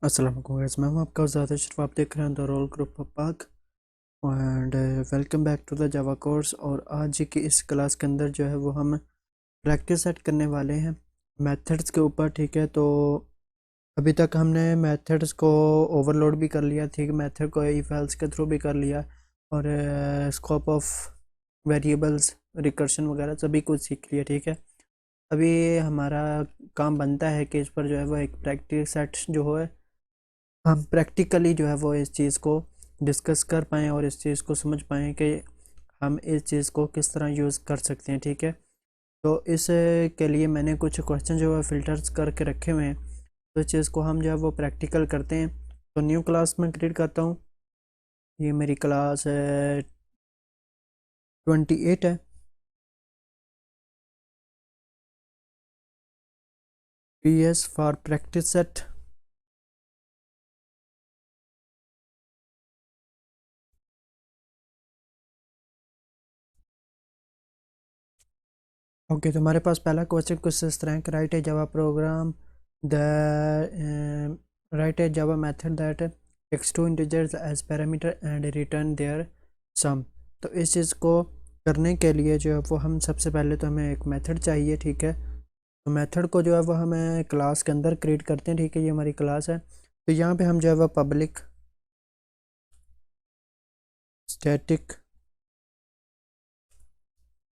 अस्सलाम वालेकुम गाइस, मैं हूं आपका ज़्यादा शरीफ। आप देख रहे हैं द रोल ग्रुप ऑफ पाक and welcome back to the Java course. और आज की इस क्लास के अंदर जो है वो हम प्रैक्टिस सेट करने वाले हैं मेथड्स के ऊपर। ठीक है, तो अभी तक हमने मेथड्स को ओवरलोड भी कर लिया, ठीक, मेथड को इफ एल्स के थ्रू भी कर लिया और स्कोप ऑफ वेरिएबल्स, रिकर्शन वगैरह सभी कुछ सीख लिया। ठीक है, अभी हमारा काम बनता है कि इस पर जो है वो एक प्रैक्टिस सेट जो है हम प्रैक्टिकली जो है वो इस चीज़ को डिस्कस कर पाएँ और इस चीज़ को समझ पाएँ कि हम इस चीज़ को किस तरह यूज़ कर सकते हैं। ठीक है, तो इस के लिए मैंने कुछ क्वेश्चन जो है फ़िल्टर्स करके रखे हुए हैं, तो इस चीज़ को हम जो है वो प्रैक्टिकल करते हैं। तो न्यू क्लास में क्रिएट करता हूँ, ये मेरी क्लास 28 है। PS for practice set. Okay, तो हमारे पास पहला क्वेश्चन कुछ इस तरह है, write a Java program the write a Java method that takes two integers as parameter and return their sum. तो इस चीज़ को करने के लिए जो है वो हम सबसे पहले तो हमें एक मेथड चाहिए। ठीक है, तो मेथड को जो है वो हमें क्लास के अंदर क्रिएट करते हैं। ठीक है, ये हमारी क्लास है, तो यहाँ पे हम जो है वो पब्लिक स्टैटिक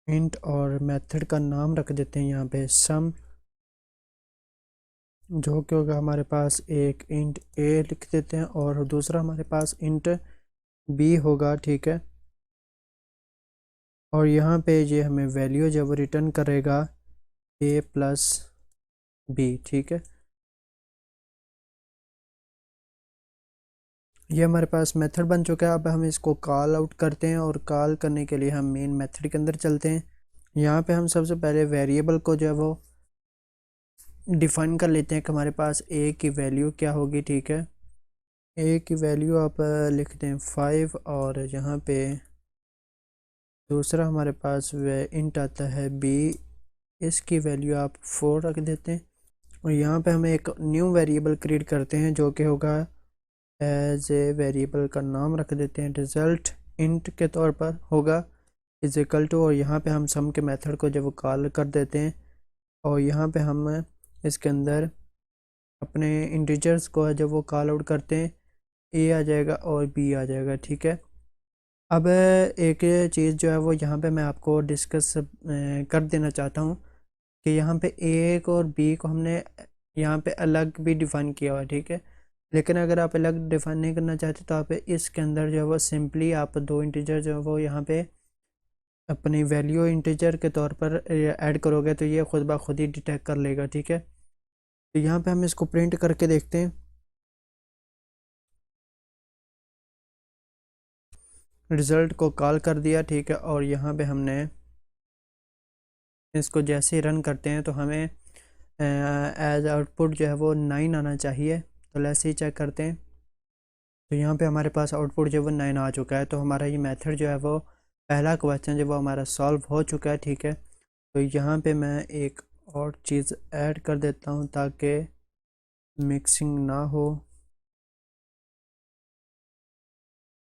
इंट और मेथड का नाम रख देते हैं यहाँ पे सम, जो कि होगा हमारे पास एक इंट ए लिख देते हैं और दूसरा हमारे पास इंट बी होगा। ठीक है, और यहाँ पे ये हमें वैल्यू जब रिटर्न करेगा ए प्लस बी। ठीक है, ये हमारे पास मेथड बन चुका है। अब हम इसको कॉल आउट करते हैं और कॉल करने के लिए हम मेन मेथड के अंदर चलते हैं। यहाँ पे हम सबसे पहले वेरिएबल को जो है वो डिफाइन कर लेते हैं कि हमारे पास ए की वैल्यू क्या होगी। ठीक है, ए की वैल्यू आप लिख दें 5 और यहाँ पे दूसरा हमारे पास वे इंट आता है बी, इसकी वैल्यू आप 4 रख देते हैं। और यहाँ पे हमें एक न्यू वेरिएबल क्रिएट करते हैं जो कि होगा एज ए वेरिएबल का नाम रख देते हैं रिज़ल्ट इंट के तौर पर होगा इज इक्वल टू, और यहाँ पे हम सम के मेथड को जब कॉल कर देते हैं और यहाँ पे हम इसके अंदर अपने इंटीजर्स को जब वो कॉल आउट करते हैं ए आ जाएगा और बी आ जाएगा। ठीक है, अब एक चीज़ जो है वो यहाँ पे मैं आपको डिस्कस कर देना चाहता हूँ कि यहाँ पे ए को और बी को हमने यहाँ पे अलग भी डिफ़ाइन किया हुआ है। ठीक है, लेकिन अगर आप अलग डिफ़ाइन नहीं करना चाहते तो आप इसके अंदर जो है वो सिंपली आप दो इंटीजर जो है वो यहाँ पे अपनी वैल्यू इंटीजर के तौर पर ऐड करोगे तो ये खुद ब खुद ही डिटेक्ट कर लेगा। ठीक है, तो यहाँ पे हम इसको प्रिंट करके देखते हैं। रिज़ल्ट को कॉल कर दिया। ठीक है, और यहाँ पे हमने इसको जैसे ही रन करते हैं तो हमें एज आउटपुट जो है वो 9 आना चाहिए। तो ऐसे ही चेक करते हैं, तो यहाँ पे हमारे पास आउटपुट जो है वो 9 आ चुका है। तो हमारा ये मेथड जो है वो पहला क्वेश्चन जो वो हमारा सॉल्व हो चुका है। ठीक है, तो यहाँ पे मैं एक और चीज़ ऐड कर देता हूँ ताकि मिक्सिंग ना हो।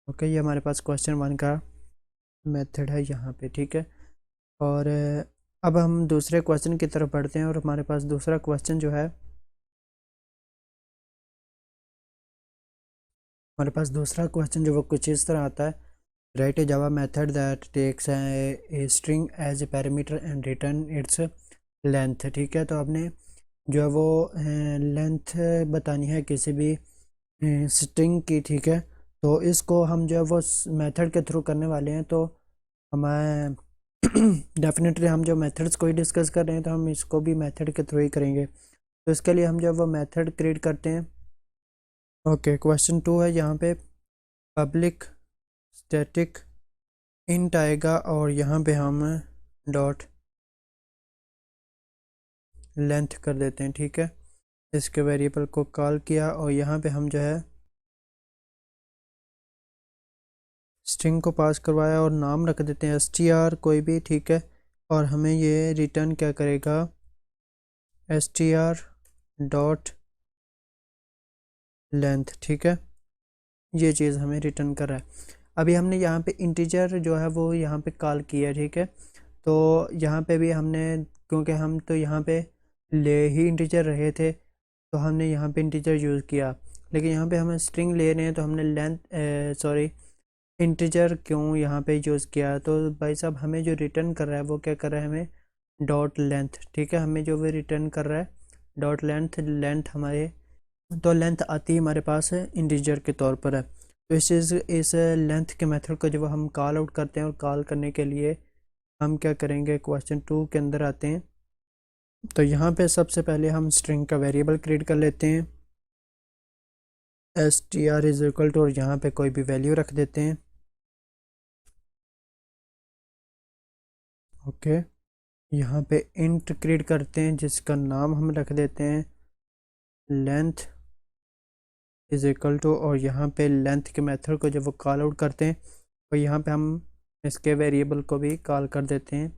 ओके, ये हमारे पास क्वेश्चन 1 का मेथड है यहाँ पे। ठीक है, और अब हम दूसरे क्वेश्चन की तरफ बढ़ते हैं और हमारे पास दूसरा क्वेश्चन जो है हमारे पास दूसरा क्वेश्चन जो वो कुछ इस तरह आता है, write a Java method that takes a string as a parameter and return its length. ठीक है, तो आपने जो है वो लेंथ बतानी है किसी भी स्ट्रिंग की। ठीक है, तो इसको हम जो है वो मेथड के थ्रू करने वाले हैं। तो हमें डेफिनेटली हम जो मेथड्स को ही डिस्कस कर रहे हैं तो हम इसको भी मेथड के थ्रू ही करेंगे। तो इसके लिए हम जो है वो मेथड क्रिएट करते हैं। ओके, क्वेश्चन 2 है, यहाँ पे पब्लिक स्टैटिक इंट आएगा और यहाँ पे हम डॉट लेंथ कर देते हैं। ठीक है, इसके वेरिएबल को कॉल किया और यहाँ पे हम जो है स्ट्रिंग को पास करवाया और नाम रख देते हैं str कोई भी। ठीक है, और हमें ये रिटर्न क्या करेगा, str डॉट लेंथ, ठीक है, ये चीज़ हमें रिटर्न कर रहा है। अभी हमने यहाँ पे इंटीजर जो है वो यहाँ पे कॉल किया है, ठीक है। तो यहाँ पे भी हमने, क्योंकि हम तो यहाँ पे ले ही इंटीजर रहे थे, तो हमने यहाँ पे इंटीजर यूज़ किया, लेकिन यहाँ पे हमें स्ट्रिंग ले रहे हैं तो हमने लेंथ सॉरी इंटीजर क्यों यहाँ पे यूज़ किया। तो भाई साहब हमें जो रिटर्न कर रहा है वो क्या कर रहा है, हमें डॉट लेंथ, ठीक है, हमें जो वो रिटर्न कर रहा है डॉट लेंथ, लेंथ हमारे, तो लेंथ आती है हमारे पास है इंटीजर के तौर पर है। तो इस लेंथ के मेथड को जब हम कॉल आउट करते हैं, और कॉल करने के लिए हम क्या करेंगे, क्वेश्चन 2 के अंदर आते हैं। तो यहाँ पे सबसे पहले हम स्ट्रिंग का वेरिएबल क्रिएट कर लेते हैं, str इज इक्वल टू, और यहाँ पे कोई भी वैल्यू रख देते हैं, ओके। यहाँ पे इंट क्रिएट करते हैं जिसका नाम हम रख देते हैं लेंथ इज इक्वल टू, और यहाँ पे लेंथ के मेथड को जब वो कॉल आउट करते हैं तो यहाँ पे हम इसके वेरिएबल को भी कॉल कर देते हैं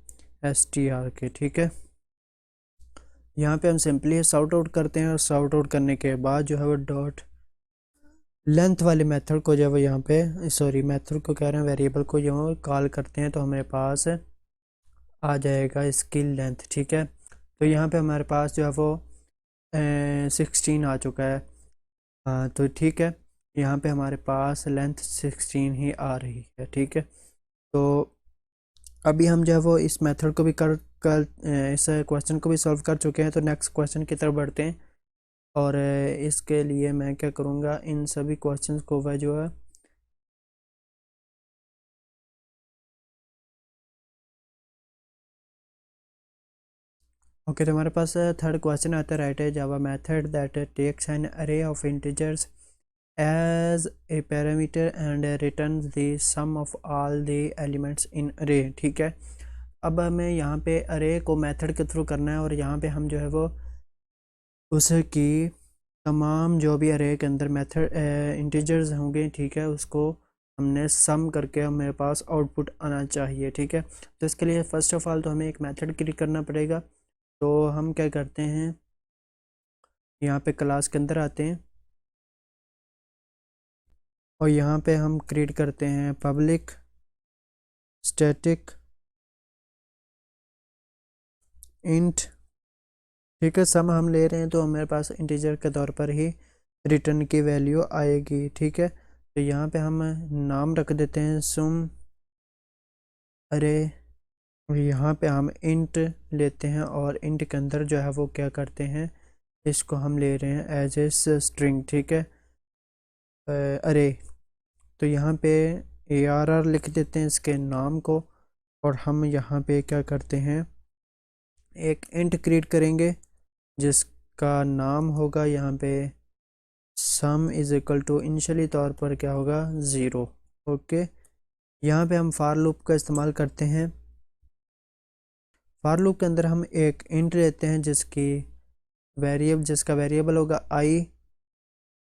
str के, ठीक है। यहाँ पे हम सिंपली सॉर्ट आउट करते हैं, और सॉर्ट आउट करने के बाद जो है वो डॉट लेंथ वाले मेथड को जब यहाँ पे, सॉरी मेथड को कह रहे हैं, वेरिएबल को जब कॉल करते हैं तो हमारे पास आ जाएगा इसकी लेंथ, ठीक है। तो यहाँ पे हमारे पास जो है वो 16 आ चुका है, हाँ तो ठीक है, यहाँ पे हमारे पास लेंथ 16 ही आ रही है, ठीक है। तो अभी हम जो है वो इस मेथड को भी कर इस क्वेश्चन को भी सॉल्व कर चुके हैं। तो नेक्स्ट क्वेश्चन की तरफ बढ़ते हैं, और इसके लिए मैं क्या करूँगा, इन सभी क्वेश्चंस को वह जो है ओके। तो हमारे पास थर्ड क्वेश्चन आता है, राइट है Java method that takes an array of integers as a parameter and return the sum of all the elements in array, ठीक है। अब हमें यहाँ पे अरे को मेथड के थ्रू करना है, और यहाँ पे हम जो है वो उसकी तमाम जो भी अरे के अंदर मेथड इंटीजर्स होंगे, ठीक है, उसको हमने सम करके हमारे पास आउटपुट आना चाहिए, ठीक है। तो इसके लिए फ़र्स्ट ऑफ ऑल तो हमें एक मेथड क्रिएट करना पड़ेगा। तो हम क्या करते हैं, यहाँ पे क्लास के अंदर आते हैं, और यहाँ पे हम क्रिएट करते हैं पब्लिक स्टैटिक इंट, ठीक है। सम हम ले रहे हैं तो हमारे पास इंटीजर के तौर पर ही रिटर्न की वैल्यू आएगी, ठीक है। तो यहाँ पे हम नाम रख देते हैं सुम अरे, और यहाँ पे हम इंट लेते हैं, और इंट के अंदर जो है वो क्या करते हैं, इसको हम ले रहे हैं एज ए स्ट्रिंग, ठीक है, अरे। तो यहाँ पे ARR लिख देते हैं इसके नाम को, और हम यहाँ पे क्या करते हैं, एक इंट क्रिएट करेंगे जिसका नाम होगा यहाँ पे sum is equal to, initially तौर पर क्या होगा 0, ओके। यहाँ पे हम फार लूप का इस्तेमाल करते हैं। फार लूप के अंदर हम एक इंट लेते हैं जिसका वेरिएबल होगा आई,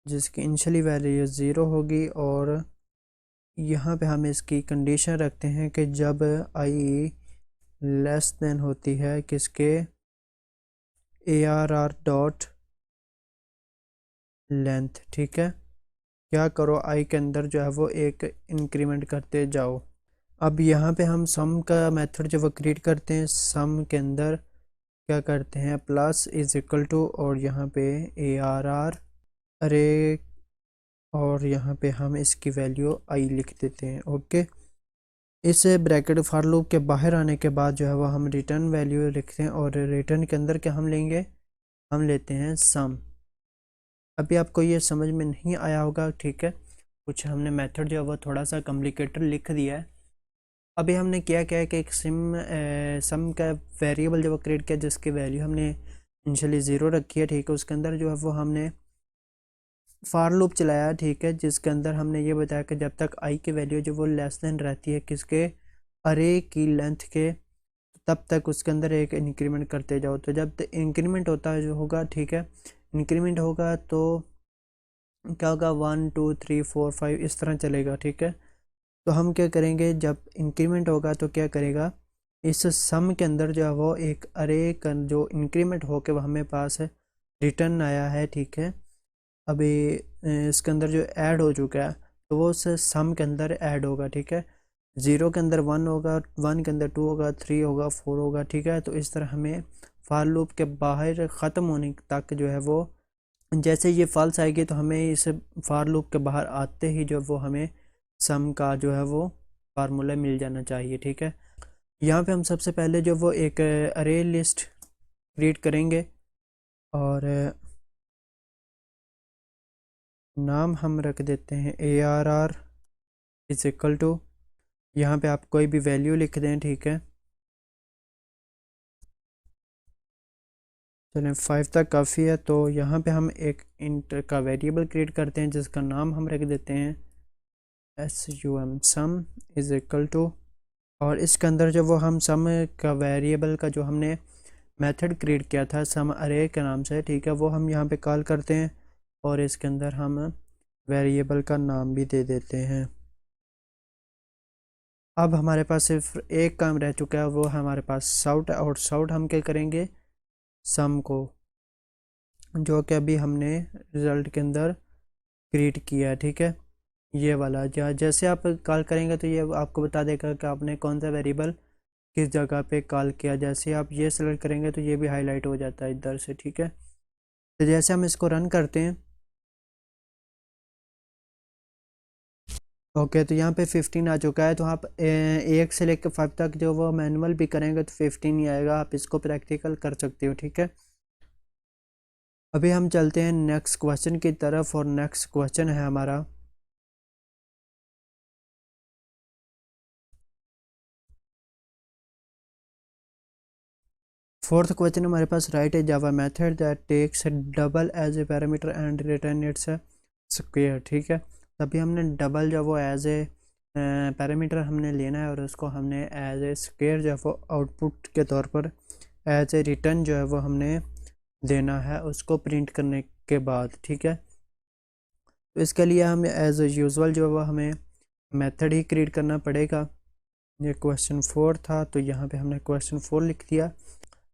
जिसकी इनिशियली वैल्यू 0 होगी, और यहाँ पे हम इसकी कंडीशन रखते हैं कि जब आई लेस देन होती है किसके, ARR डॉट लेंथ, ठीक है। क्या करो, आई के अंदर जो है वो एक इंक्रीमेंट करते जाओ। अब यहाँ पे हम सम का मेथड जो वो क्रिएट करते हैं, सम के अंदर क्या करते हैं, प्लस इज इक्वल टू, और यहाँ पे ARR अरे, और यहाँ पे हम इसकी वैल्यू आई लिख देते हैं, ओके। इस ब्रैकेट फॉर लूप के बाहर आने के बाद जो है वो हम रिटर्न वैल्यू लिखते हैं, और रिटर्न के अंदर क्या हम लेंगे, हम लेते हैं सम। अभी आपको ये समझ में नहीं आया होगा, ठीक है, कुछ हमने मेथड जो है वो थोड़ा सा कॉम्प्लिकेटेड लिख दिया है। अभी हमने क्या है कि एक सम का वेरिएबल जो वो क्रिएट किया जिसकी वैल्यू हमने इनिशियली 0 रखी है, ठीक है। उसके अंदर जो है वो हमने फार लूप चलाया, ठीक है, जिसके अंदर हमने ये बताया कि जब तक आई की वैल्यू जो वो लेस देन रहती है किसके, अरे की लेंथ के, तब तक उसके अंदर एक इंक्रीमेंट करते जाओ। तो जब इंक्रीमेंट होता है जो होगा, ठीक है, इंक्रीमेंट होगा तो क्या होगा, 1 2 3 4 5 इस तरह चलेगा, ठीक है। तो हम क्या करेंगे, जब इंक्रीमेंट होगा तो क्या करेगा, इस सम के अंदर जो है वो एक अरे का जो इंक्रीमेंट होके वो हमें पास है रिटर्न आया है, ठीक है, अभी इसके अंदर जो ऐड हो चुका है तो वो उस सम के अंदर ऐड होगा, ठीक है। 0 के अंदर 1 होगा, 1 के अंदर 2 होगा, 3 होगा, 4 होगा, ठीक है। तो इस तरह हमें फार लूप के बाहर ख़त्म होने तक जो है वो, जैसे ये फॉल्स आएगी तो हमें इस फार लूप के बाहर आते ही जो वो हमें सम का जो है वो फार्मूला मिल जाना चाहिए, ठीक है। यहाँ पे हम सबसे पहले जो वो एक अरे लिस्ट क्रिएट करेंगे और नाम हम रख देते हैं ARR इज इक्वल टू, यहाँ पे आप कोई भी वैल्यू लिख दें, ठीक है। चलें 5 तक काफ़ी है। तो यहाँ पे हम एक इंट का वेरिएबल क्रिएट करते हैं जिसका नाम हम रख देते हैं sum इज इक्वल टू, और इसके अंदर जो वो हम सम का वेरिएबल का जो हमने मेथड क्रिएट किया था सम अरे के नाम से, ठीक है, वो हम यहाँ पे कॉल करते हैं और इसके अंदर हम वेरिएबल का नाम भी दे देते हैं। अब हमारे पास सिर्फ एक काम रह चुका है, वो हमारे पास साउट, और साउट हम क्या करेंगे, सम को, जो कि अभी हमने रिज़ल्ट के अंदर क्रिएट किया है, ठीक है, ये वाला। जैसे आप कॉल करेंगे तो ये आपको बता देगा कि आपने कौन सा वेरिएबल किस जगह पे कॉल किया। जैसे आप ये सेलेक्ट करेंगे तो ये भी हाईलाइट हो जाता है इधर से, ठीक है। तो जैसे हम इसको रन करते हैं, ओके, तो यहाँ पे 15 आ चुका है। तो आप 1 से लेकर 5 तक जो वो मैनुअल भी करेंगे तो 15 ही आएगा, आप इसको प्रैक्टिकल कर सकते हो, ठीक है। अभी हम चलते हैं नेक्स्ट क्वेश्चन की तरफ, और नेक्स्ट क्वेश्चन है हमारा फोर्थ क्वेश्चन हमारे पास, write a Java method that takes double as a parameter and return its square, ठीक है। तभी हमने डबल जो वो एज ए पैरामीटर हमने लेना है और उसको हमने एज ए स्क्वायर जो है वो आउटपुट के तौर पर एज ए रिटर्न जो है वो हमने देना है उसको प्रिंट करने के बाद, ठीक है। तो इसके लिए हम एज यूजुअल जो है वो हमें मेथड ही क्रिएट करना पड़ेगा। ये क्वेश्चन 4 था तो यहाँ पे हमने क्वेश्चन 4 लिख दिया।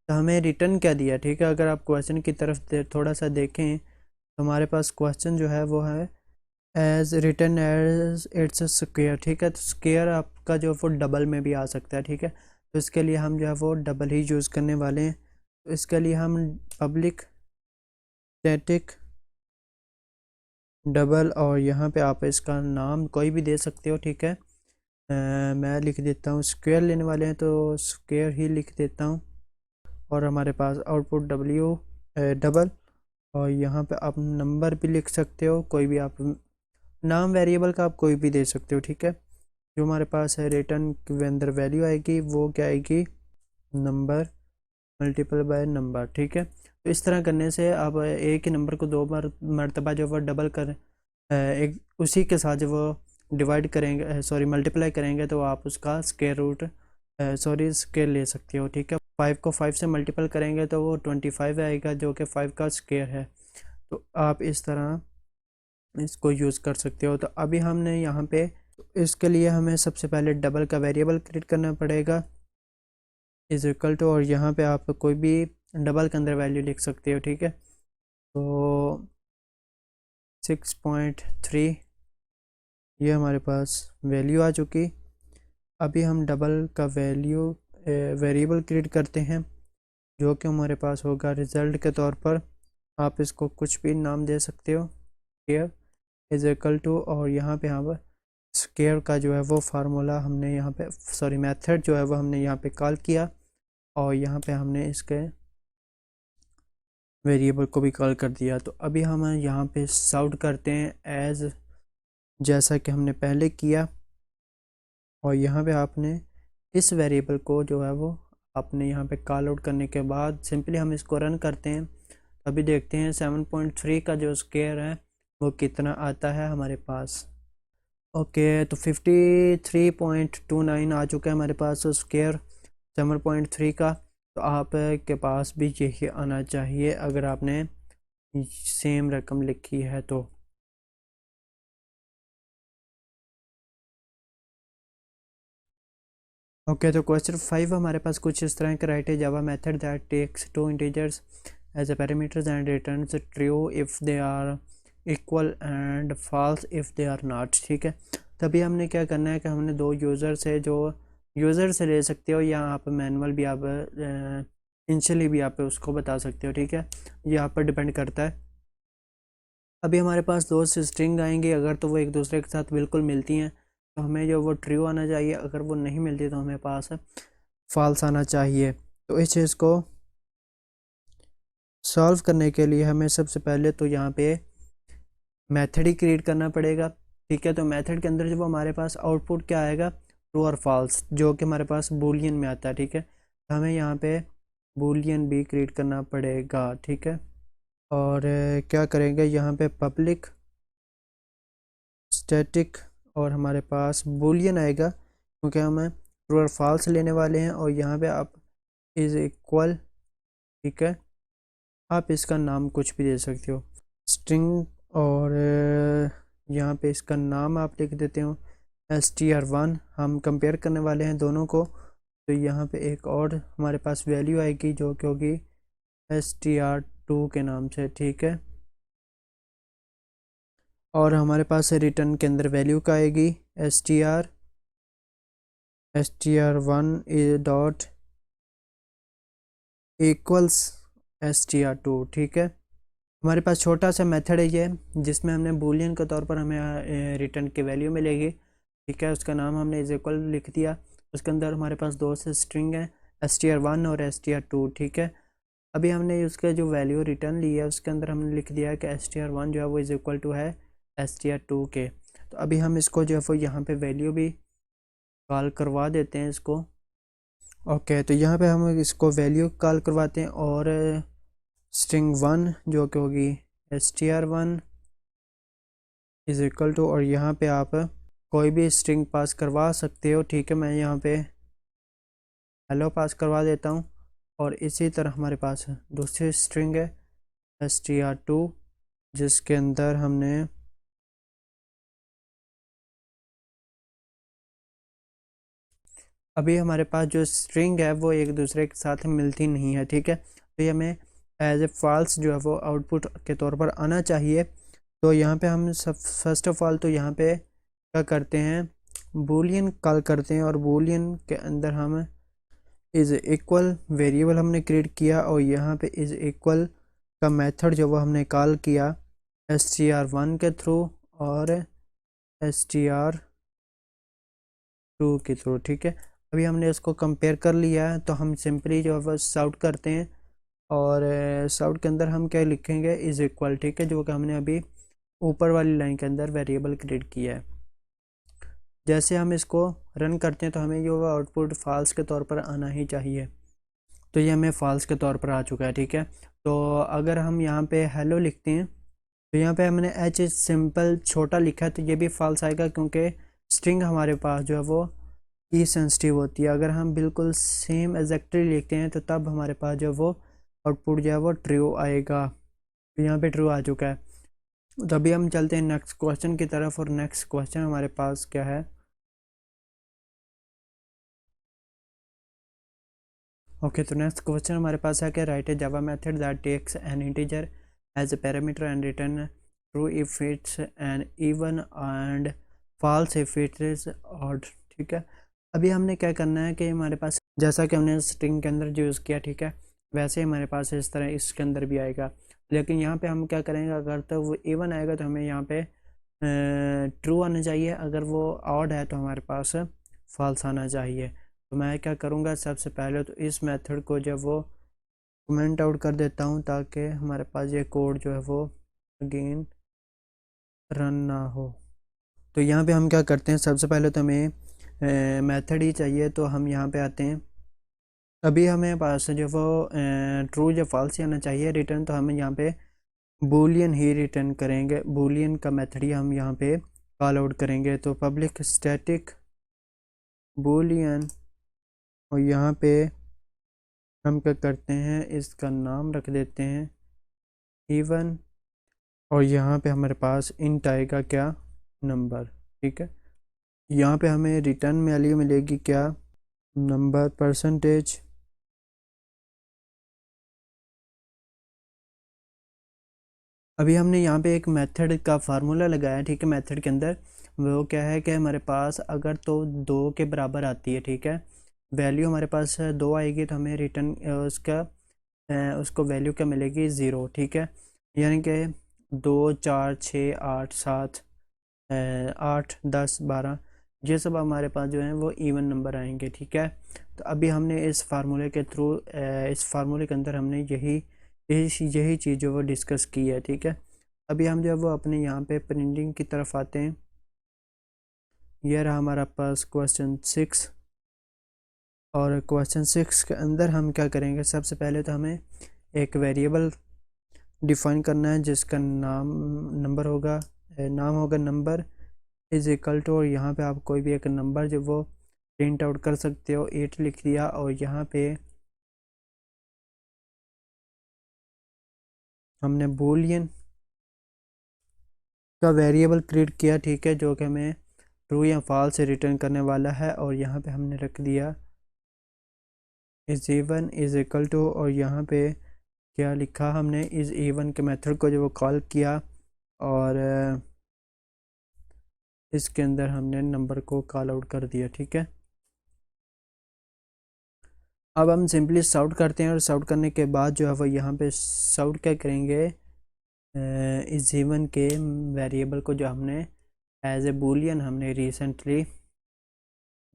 तो हमें रिटर्न क्या दिया, ठीक है। अगर आप क्वेश्चन की तरफ थोड़ा सा देखें तो हमारे पास क्वेश्चन जो है वो है as return as its square, ठीक है। तो स्क्वायर आपका जो वो डबल में भी आ सकता है, ठीक है। तो इसके लिए हम जो है वो डबल ही यूज़ करने वाले हैं। तो इसके लिए हम पब्लिक स्टैटिक डबल, और यहाँ पे आप इसका नाम कोई भी दे सकते हो, ठीक है। मैं लिख देता हूँ, स्क्वायर लेने वाले हैं तो स्क्वायर ही लिख देता हूँ। और हमारे पास आउटपुट डबल, और यहाँ पे आप नंबर भी लिख सकते हो, कोई भी आप नाम वेरिएबल का आप कोई भी दे सकते हो, ठीक है। जो हमारे पास है रिटर्न के अंदर वैल्यू आएगी वो क्या आएगी, नंबर मल्टीपल बाय नंबर, ठीक है। तो इस तरह करने से आप एक ही नंबर को 2 बार मरतबा जो वो डबल कर एक उसी के साथ जो वो डिवाइड करेंगे, सॉरी मल्टीप्लाई करेंगे, तो आप उसका स्क्वायर रूट स्क्वायर ले सकते हो, ठीक है। 5 को 5 से मल्टीपल करेंगे तो वो 25 आएगा जो कि 5 का स्क्वायर है। तो आप इस तरह इसको यूज़ कर सकते हो। तो अभी हमने यहाँ पे, इसके लिए हमें सबसे पहले डबल का वेरिएबल क्रिएट करना पड़ेगा इज इक्वल टू, और यहाँ पे आप कोई भी डबल के अंदर वैल्यू लिख सकते हो, ठीक है। तो 6.3 ये हमारे पास वैल्यू आ चुकी। अभी हम डबल का वेरिएबल क्रिएट करते हैं जो कि हमारे पास होगा रिज़ल्ट के तौर पर। आप इसको कुछ भी नाम दे सकते हो, स्क्वायर इज इक्वल टू, और यहाँ पे हम स्क्वायर का जो है वो फार्मूला हमने यहाँ पे, सॉरी मेथड जो है वो हमने यहाँ पे कॉल किया, और यहाँ पे हमने इसके वेरिएबल को भी कॉल कर दिया। तो अभी हम यहाँ पे साउट करते हैं एज, जैसा कि हमने पहले किया, और यहाँ पे आपने इस वेरिएबल को जो है वो आपने यहाँ पे कॉल आउट करने के बाद सिंपली हम इसको रन करते हैं। अभी देखते हैं 7.3 का जो स्क्वायर है वो कितना आता है हमारे पास। ओके, तो 53.29 आ चुका है हमारे पास स्क्वायर 7.3 का। तो आप के पास भी यही आना चाहिए अगर आपने सेम रकम लिखी है तो। ओके, तो क्वेश्चन 5 हमारे पास कुछ इस तरह का, राइट है Java method that takes 2 integers as a parameters and returns true if they are equal and false if they are not, ठीक है। तभी हमने क्या करना है कि हमने दो यूज़र से जो यूज़र से ले सकते हो या आप मैनुअल भी आप इनिशियली भी आप उसको बता सकते हो, ठीक है। ये आप पर डिपेंड करता है। अभी हमारे पास दो स्ट्रिंग आएंगी, अगर तो वो एक दूसरे के साथ बिल्कुल मिलती हैं तो हमें जो वो ट्रू आना चाहिए, अगर वो नहीं मिलती तो हमें पास फॉल्स आना चाहिए। तो इस चीज़ को सॉल्व करने के लिए हमें सबसे पहले तो यहाँ पे मेथड ही क्रिएट करना पड़ेगा, ठीक है। तो मेथड के अंदर जब हमारे पास आउटपुट क्या आएगा, ट्रू और फॉल्स, जो कि हमारे पास बूलियन में आता है, ठीक है। तो हमें यहाँ पे बूलियन भी क्रिएट करना पड़ेगा, ठीक है। और क्या करेंगे, यहाँ पे पब्लिक स्टैटिक और हमारे पास बूलियन आएगा क्योंकि हमें ट्रू और फॉल्स लेने वाले हैं। और यहाँ पे आप इज़ इक्वल, ठीक है, आप इसका नाम कुछ भी दे सकते हो स्ट्रिंग, और यहाँ पे इसका नाम आप लिख देते हो str1। हम कंपेयर करने वाले हैं दोनों को, तो यहाँ पे एक और हमारे पास वैल्यू आएगी जो कि होगी str2 के नाम से, ठीक है। और हमारे पास रिटर्न के अंदर वैल्यू का आएगी str1 डॉट इक्वल्स str2, ठीक है। हमारे पास छोटा सा मेथड है ये, जिसमें हमने बूलियन के तौर पर हमें रिटर्न की वैल्यू मिलेगी, ठीक है। उसका नाम हमने इज इक्वल लिख दिया। उसके अंदर हमारे पास दो से स्ट्रिंग है str1 और str2, ठीक है। अभी हमने उसका जो वैल्यू रिटर्न ली है उसके अंदर हमने लिख दिया है कि str1 जो है वो इज इक्वल टू है str2 के। तो अभी हम इसको जो है वो यहाँ पे वैल्यू भी कॉल करवा देते हैं इसको। ओके, तो यहाँ पे हम इसको वैल्यू कॉल करवाते हैं और स्ट्रिंग 1 जो कि होगी str1 इज इक्वल टू, और यहाँ पे आप कोई भी स्ट्रिंग पास करवा सकते हो, ठीक है। मैं यहाँ पे हेलो पास करवा देता हूँ। और इसी तरह हमारे पास दूसरी स्ट्रिंग है str2 जिसके अंदर हमने अभी हमारे पास जो स्ट्रिंग है वो एक दूसरे के साथ मिलती नहीं है, ठीक है। तो ये हमें एज ए फॉल्स जो है वो आउटपुट के तौर पर आना चाहिए। तो यहाँ पे हम सब फर्स्ट ऑफ ऑल तो यहाँ पे क्या करते हैं, बूलियन कॉल करते हैं, और बूलियन के अंदर हम इज़ इक्वल वेरिएबल हमने क्रिएट किया, और यहाँ पे इज़ इक्वल का मेथड जो वो हमने कॉल किया str1 के थ्रू और str2 के थ्रू, ठीक है। अभी हमने इसको कंपेयर कर लिया है, तो हम सिंपली जो है वो साउट करते हैं, और साउट के अंदर हम क्या लिखेंगे, इज़ इक्वल, ठीक है, जो कि हमने अभी ऊपर वाली लाइन के अंदर वेरिएबल क्रिएट किया है। जैसे हम इसको रन करते हैं तो हमें जो आउटपुट फॉल्स के तौर पर आना ही चाहिए। तो ये हमें फॉल्स के तौर पर आ चुका है, ठीक है। तो अगर हम यहाँ पे हेलो लिखते हैं तो यहाँ पे हमने एच सिंपल छोटा लिखा है, तो ये भी फॉल्स आएगा क्योंकि स्ट्रिंग हमारे पास जो है वो की सेंसिटिव होती है। अगर हम बिल्कुल सेम एग्जैक्टली लिखते हैं तो तब हमारे पास जो वो आउटपुट जो है वो ट्रू आएगा। तो यहाँ पे ट्रू आ चुका है। तो अभी हम चलते हैं नेक्स्ट क्वेश्चन की तरफ, और नेक्स्ट क्वेश्चन हमारे पास क्या है। ओके, तो नेक्स्ट क्वेश्चन हमारे पास है कि write a Java method that takes an integer as a parameter and return true if it's an even and false if it is odd, ठीक है। अभी हमने क्या करना है कि हमारे पास जैसा कि हमने स्ट्रिंग के अंदर यूज़ किया, ठीक है, वैसे ही हमारे पास इस तरह इसके अंदर भी आएगा। लेकिन यहाँ पे हम क्या करेंगे, अगर तो वो इवन आएगा तो हमें यहाँ पे ट्रू आना चाहिए, अगर वो ऑड है तो हमारे पास फॉल्स आना चाहिए। तो मैं क्या करूँगा, सबसे पहले तो इस मेथड को जब वो कमेंट आउट कर देता हूँ ताकि हमारे पास ये कोड जो है वो अगेन रन ना हो। तो यहाँ पे हम क्या करते हैं, सबसे पहले तो हमें मेथड ही चाहिए, तो हम यहाँ पे आते हैं। अभी हमें पास जो वो ट्रू या फॉल्स ही आना चाहिए रिटर्न, तो हम यहाँ पे बूलियन ही रिटर्न करेंगे, बूलियन का मेथड ही हम यहाँ पे कॉल आउट करेंगे। तो पब्लिक स्टैटिक बूलियन, और यहाँ पे हम क्या करते हैं, इसका नाम रख देते हैं इवन, और यहाँ पे हमारे पास इंट आएगा क्या, नंबर, ठीक है। यहाँ पे हमें रिटर्न वैल्यू मिलेगी क्या, नंबर परसेंटेज, अभी हमने यहाँ पे एक मेथड का फार्मूला लगाया, ठीक है। मेथड के अंदर वो क्या है कि हमारे पास अगर तो 2 के बराबर आती है, ठीक है, वैल्यू हमारे पास 2 आएगी तो हमें रिटर्न उसको वैल्यू क्या मिलेगी, 0, ठीक है। यानी कि 2, 4, 6, 8, 7, 8, 10, 12 ये सब हमारे पास जो है वो इवन नंबर आएंगे, ठीक है। तो अभी हमने इस फार्मूले के थ्रू इस फार्मूले के अंदर हमने यही चीज़ जो वो डिस्कस की है, ठीक है। अभी हम जो है वो अपने यहाँ पे प्रिंटिंग की तरफ आते हैं। यह रहा हमारा पास क्वेश्चन 6, और क्वेश्चन 6 के अंदर हम क्या करेंगे, सबसे पहले तो हमें एक वेरिएबल डिफाइन करना है जिसका नाम होगा नंबर इज इक्वल टू, और यहाँ पे आप कोई भी एक नंबर जो वो प्रिंट आउट कर सकते हो। 8 लिख दिया, और यहाँ पे हमने बूलियन का वेरिएबल क्रिएट किया, ठीक है, जो कि हमें ट्रू या फॉल्स रिटर्न करने वाला है। और यहाँ पे हमने रख दिया is even is equal to, और यहाँ पे क्या लिखा हमने, इज इवन के मेथड को जो वो कॉल किया, और इसके अंदर हमने नंबर को कॉल आउट कर दिया, ठीक है। अब हम सिंपली सॉर्ट करते हैं, और सॉर्ट करने के बाद जो है वो यहाँ पे सॉर्ट क्या करेंगे, इस इवन के वेरिएबल को जो हमने एज ए बूलियन हमने रिसेंटली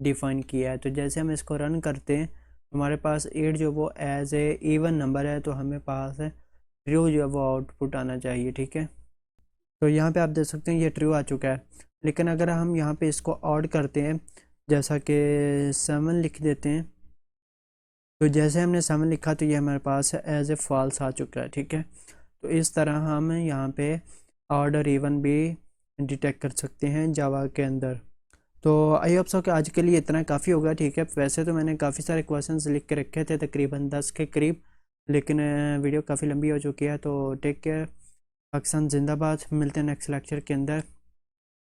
डिफाइन किया है। तो जैसे हम इसको रन करते हैं, हमारे पास 8 जो वो एज ए इवन नंबर है, तो हमें पास ट्रू जो है वो आउटपुट आना चाहिए, ठीक है। तो यहाँ पे आप देख सकते हैं ये ट्रू आ चुका है। लेकिन अगर हम यहाँ पे इसको ऑड करते हैं, जैसा कि 7 लिख देते हैं, तो जैसे हमने 7 लिखा तो ये हमारे पास एज ए फॉल्स आ चुका है, ठीक है। तो इस तरह हम यहाँ पे ऑड और इवन भी डिटेक्ट कर सकते हैं जावा के अंदर। तो आई होप सो कि आज के लिए इतना काफ़ी होगा, ठीक है। वैसे तो मैंने काफ़ी सारे क्वेश्चंस लिख के रखे थे, तकरीबन 10 के करीब, लेकिन वीडियो काफ़ी लंबी हो चुकी है। तो टेक केयर, पाकिस्तान जिंदाबाद। मिलते हैं नेक्स्ट लेक्चर के अंदर।